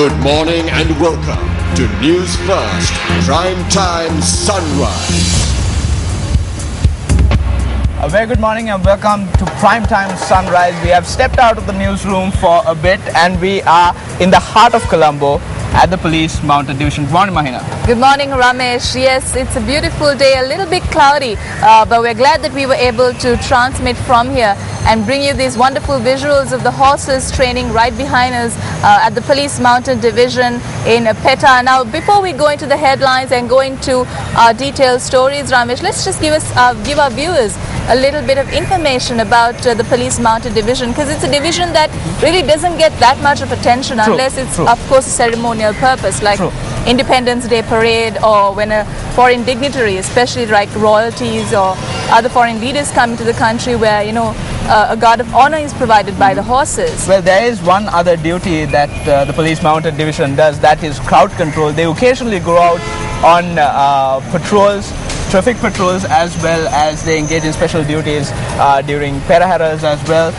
Good morning and welcome to Newsfirst Prime Time Sunrise. A very good morning and welcome to Primetime Sunrise. We have stepped out of the newsroom for a bit and we are in the heart of Colombo at the Police Mounted Division. Good morning, Mahina. Good morning, Ramesh. Yes, it's a beautiful day, a little bit cloudy, but we're glad that we were able to transmit from here and bring you these wonderful visuals of the horses training right behind us at the Police Mounted Division in Peta. Now, before we go into the headlines and go into detailed stories, Ramesh, let's just give our viewers a little bit of information about the Police Mounted Division, because it's a division that really doesn't get that much of attention unless it's, of course, a ceremonial purpose like Independence Day parade, or when a foreign dignitary, especially like royalties or other foreign leaders, come into the country where, you know, a guard of honor is provided by the horses. Well, there is one other duty that the Police Mounted Division does, that is crowd control. They occasionally go out on patrols, traffic patrols, as well as they engage in special duties during peraharas as well.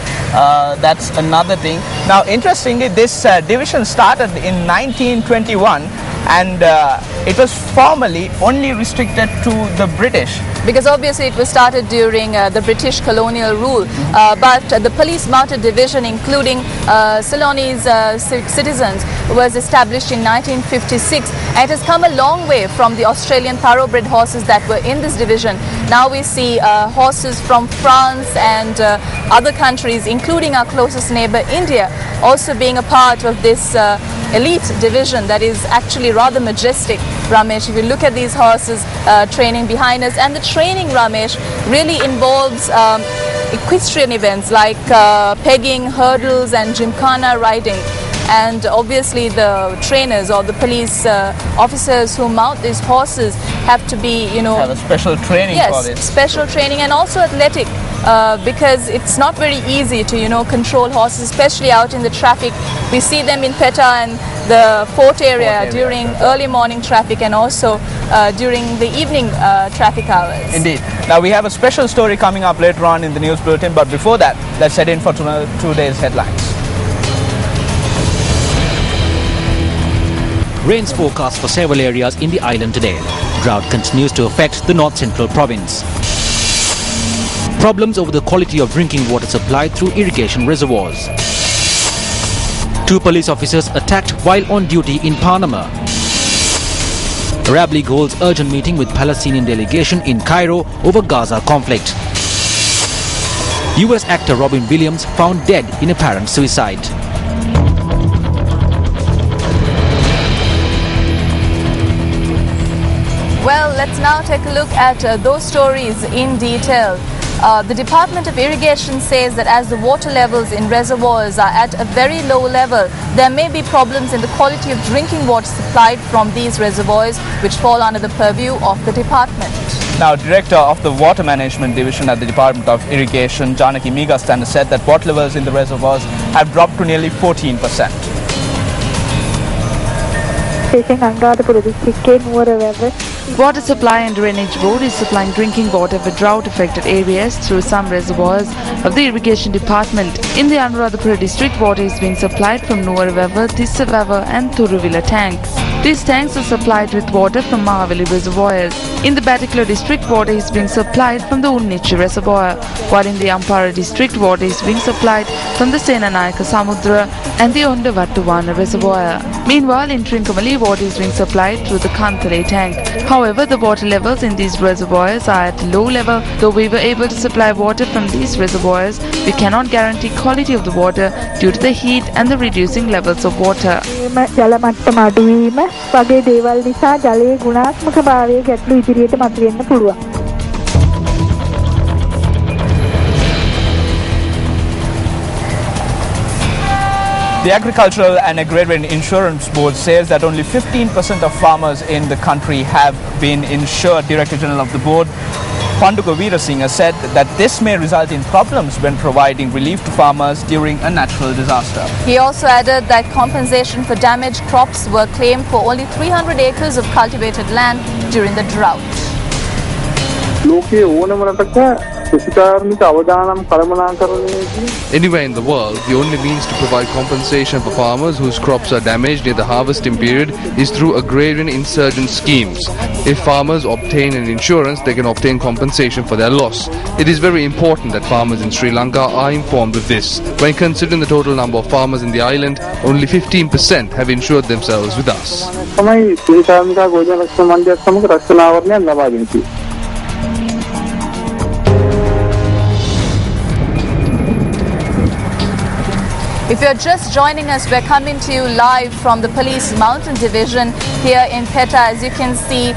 That's another thing. Now, interestingly, this division started in 1921 and it was formerly only restricted to the British. Because obviously it was started during the British colonial rule, but the Police Mounted Division, including Ceylonese citizens, was established in 1956, and it has come a long way from the Australian thoroughbred horses that were in this division. Now we see horses from France and other countries, including our closest neighbour India, also being a part of this elite division that is actually rather majestic, Ramesh. If you look at these horses training behind us, and the training, Ramesh, really involves equestrian events like pegging, hurdles and gymkhana riding. And obviously the trainers or the police officers who mount these horses have to be, you know, have a special training for this. Yes, special training, and also athletic, because it's not very easy to, you know, control horses, especially out in the traffic. We see them in Peta and the Fort area during early morning traffic, and also during the evening traffic hours. Indeed. Now we have a special story coming up later on in the news bulletin, but before that, let's head in for today's headlines. Rains forecast for several areas in the island today. Drought continues to affect the north-central province. Problems over the quality of drinking water supply through irrigation reservoirs. 2 police officers attacked while on duty in Panama. Arab League holds urgent meeting with Palestinian delegation in Cairo over Gaza conflict. US actor Robin Williams found dead in apparent suicide. Well, let's now take a look at those stories in detail. The Department of Irrigation says that as the water levels in reservoirs are at a very low level, there may be problems in the quality of drinking water supplied from these reservoirs, which fall under the purview of the department. Now, Director of the Water Management Division at the Department of Irrigation, Janaki Megastanda, said that water levels in the reservoirs have dropped to nearly 14%. Water Supply and Drainage Board is supplying drinking water for drought-affected areas through some reservoirs of the Irrigation Department. In the Anuradhapura district, water is being supplied from Nuwarawewa, Tissavawa and Thuruvilla tanks. These tanks are supplied with water from Mahavali reservoirs. In the Batticaloa district, water is being supplied from the Unnichi reservoir, while in the Ampara district, water is being supplied from the Senanayaka Samudra and the Ondavattuwana reservoir. Meanwhile, in Trincomalee, water is being supplied through the Kantale tank. However, the water levels in these reservoirs are at low level. Though we were able to supply water from these reservoirs, we cannot guarantee quality of the water due to the heat and the reducing levels of water. The Agricultural and Agrarian Insurance Board says that only 15% of farmers in the country have been insured. Director General of the board, Panduka Veerasinghe, said that this may result in problems when providing relief to farmers during a natural disaster. He also added that compensation for damaged crops were claimed for only 300 acres of cultivated land during the drought. Anywhere in the world, the only means to provide compensation for farmers whose crops are damaged near the harvesting period is through agrarian insurgent schemes. If farmers obtain an insurance, they can obtain compensation for their loss. It is very important that farmers in Sri Lanka are informed of this. When considering the total number of farmers in the island, only 15% have insured themselves with us. If you're just joining us, we're coming to you live from the Police Mountain Division here in Peta. As you can see,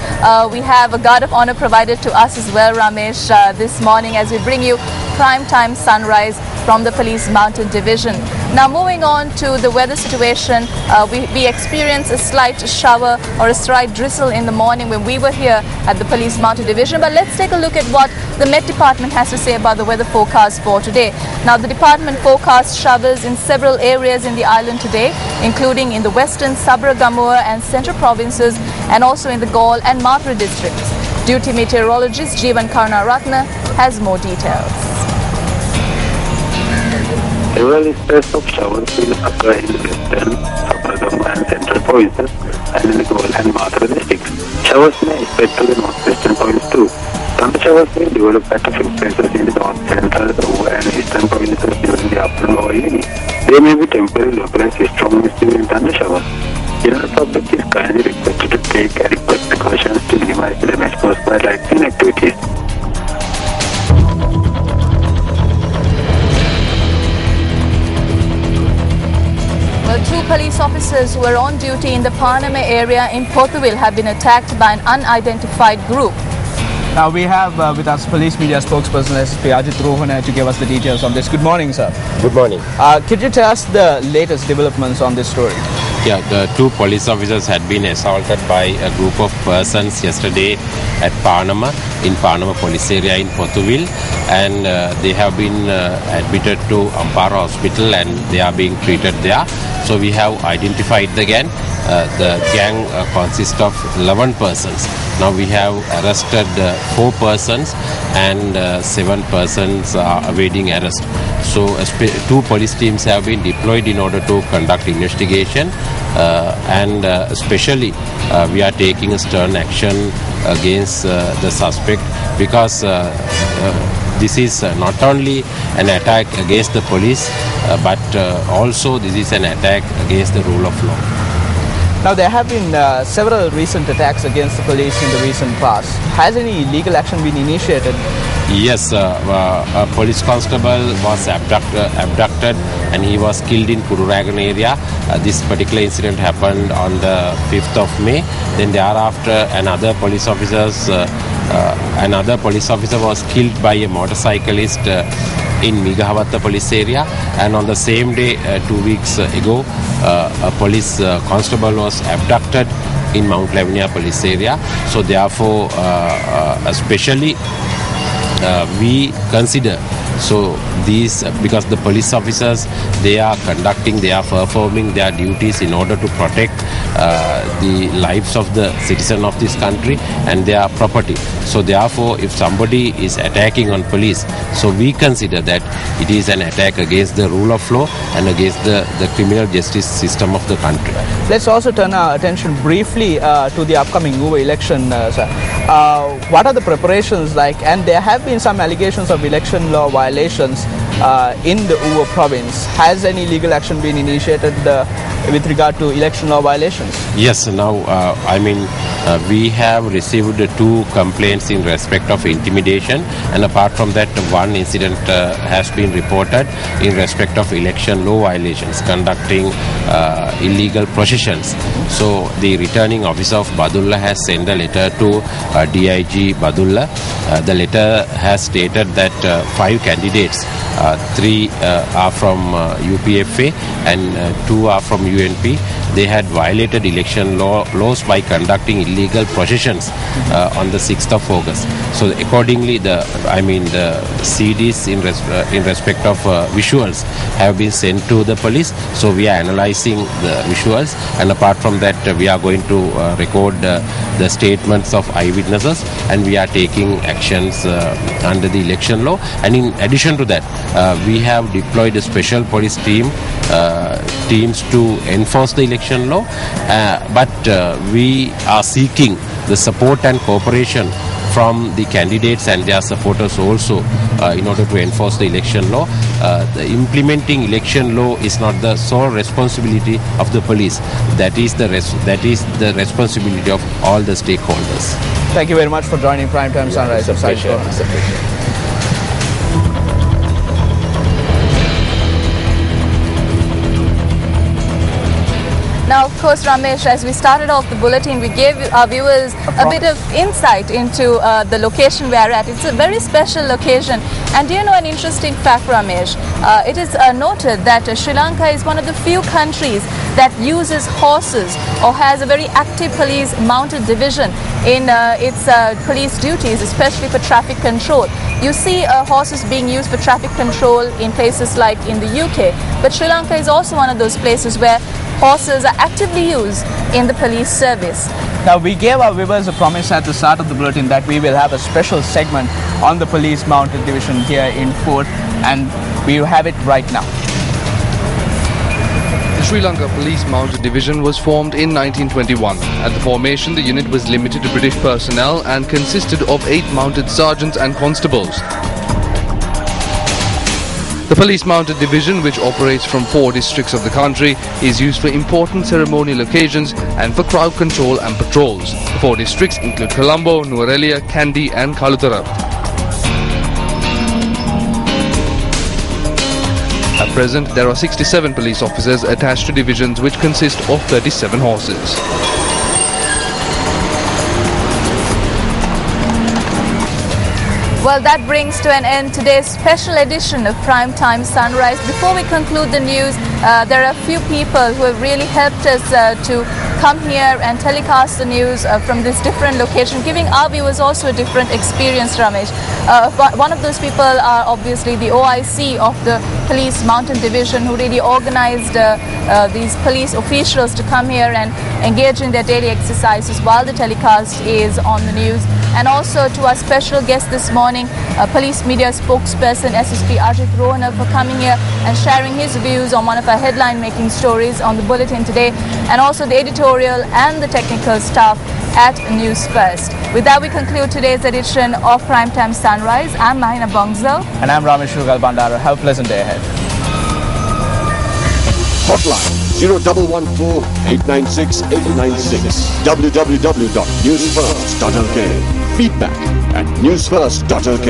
we have a guard of honor provided to us as well, Ramesh, this morning as we bring you prime time sunrise from the Police Mountain Division. Now moving on to the weather situation, we experienced a slight shower or a slight drizzle in the morning when we were here at the Police Mountain Division. But let's take a look at what the Met Department has to say about the weather forecast for today. Now the department forecasts showers in several areas in the island today, including in the western Sabragamua and central provinces and also in the Gaul and Mapra districts. Duty meteorologist Jeevan Karunaratne has more details. Several spells of showers will occur in the western, Sabragamua and central provinces and in the Gaul and Mapra districts. Showers may spread to the northwestern province too. Thunder showers will develop at a few places in the north, central, and eastern provinces during the afternoon or evening. There may be temporary localized strong misty thunder showers. General public is kindly requested to take adequate precautions to minimize the damage caused by lightning activities. Well, two police officers who were on duty in the Panama area in Portugal have been attacked by an unidentified group. Now we have with us police media spokesperson SSP Ajit Rohana to give us the details on this. Good morning, sir. Good morning. Could you tell us the latest developments on this story? Yeah, the two police officers had been assaulted by a group of persons yesterday at Panama, in Panama police area in Portugal, and they have been admitted to Amparo Hospital and they are being treated there. So we have identified the gang. The gang consists of 11 persons. Now we have arrested 4 persons and 7 persons are awaiting arrest. So 2 police teams have been deployed in order to conduct investigation and especially we are taking a stern action against the suspect because this is not only an attack against the police but also this is an attack against the rule of law. Now there have been several recent attacks against the police in the recent past. Has any legal action been initiated? Yes, a police constable was abducted and he was killed in Pururagan area. This particular incident happened on the 5th of May. Then thereafter another police officer was killed by a motorcyclist in Megahawata police area, and on the same day 2 weeks ago a police constable was abducted in Mount Lavinia police area. So therefore especially we consider these because the police officers they are performing their duties in order to protect the lives of the citizen of this country and their property. So therefore if somebody is attacking on police, so we consider that it is an attack against the rule of law and against the criminal justice system of the country. Let's also turn our attention briefly to the upcoming UVA election, sir. What are the preparations like? And there have been some allegations of election law violations in the UVA province. Has any legal action been initiated with regard to election law violations? Yes, now we have received 2 complaints in respect of intimidation, and apart from that 1 incident has been reported in respect of election law violations, conducting illegal processions. So the returning officer of Badulla has sent a letter to DIG Badulla. The letter has stated that 5 candidates 3 are from UPFA and 2 are from UNP. They had violated election laws by conducting illegal processions on the 6th of August. So accordingly, the CDs in respect of visuals have been sent to the police. So we are analyzing the visuals, and apart from that, we are going to record the statements of eyewitnesses, and we are taking actions under the election law. And in addition to that, we have deployed a special police teams to enforce the election law, but we are seeking the support and cooperation from the candidates and their supporters also in order to enforce the election law. The implementing election law is not the sole responsibility of the police. That is the responsibility of all the stakeholders. Thank you very much for joining Primetime Sunrise. It's a pleasure. Now, of course, Ramesh, as we started off the bulletin, we gave our viewers a bit of insight into the location we are at. It's a very special location. And do you know an interesting fact, Ramesh? It is noted that Sri Lanka is one of the few countries that uses horses or has a very active police mounted division in its police duties, especially for traffic control. You see horses being used for traffic control in places like in the UK, but Sri Lanka is also one of those places where horses are actively used in the police service. Now, we gave our viewers a promise at the start of the bulletin that we will have a special segment on the police mounted division here in Fort, and we have it right now. The Sri Lanka Police Mounted Division was formed in 1921. At the formation, the unit was limited to British personnel and consisted of 8 mounted sergeants and constables. The Police Mounted Division, which operates from 4 districts of the country, is used for important ceremonial occasions and for crowd control and patrols. The 4 districts include Colombo, Nuwara, Kandy and Kalutara. At present, there are 67 police officers attached to divisions which consist of 37 horses. Well, that brings to an end today's special edition of Primetime Sunrise. Before we conclude the news, there are a few people who have really helped us to come here and telecast the news from this different location, giving our viewers also a different experience, Ramesh. One of those people are obviously the OIC of the Police Mountain Division, who really organized these police officials to come here and engage in their daily exercises while the telecast is on the news. And also to our special guest this morning, police media spokesperson SSP Ajit Rohana, for coming here and sharing his views on one of our headline-making stories on the bulletin today, and also the editorial and the technical staff at Newsfirst. With that, we conclude today's edition of Primetime Sunrise. I'm Mahina Bongzo. And I'm Ramesh Rugal Bandara. Have a pleasant day ahead. Hotline 0114-896-896. www.newsfirst.lk. Feedback at newsfirst.lk.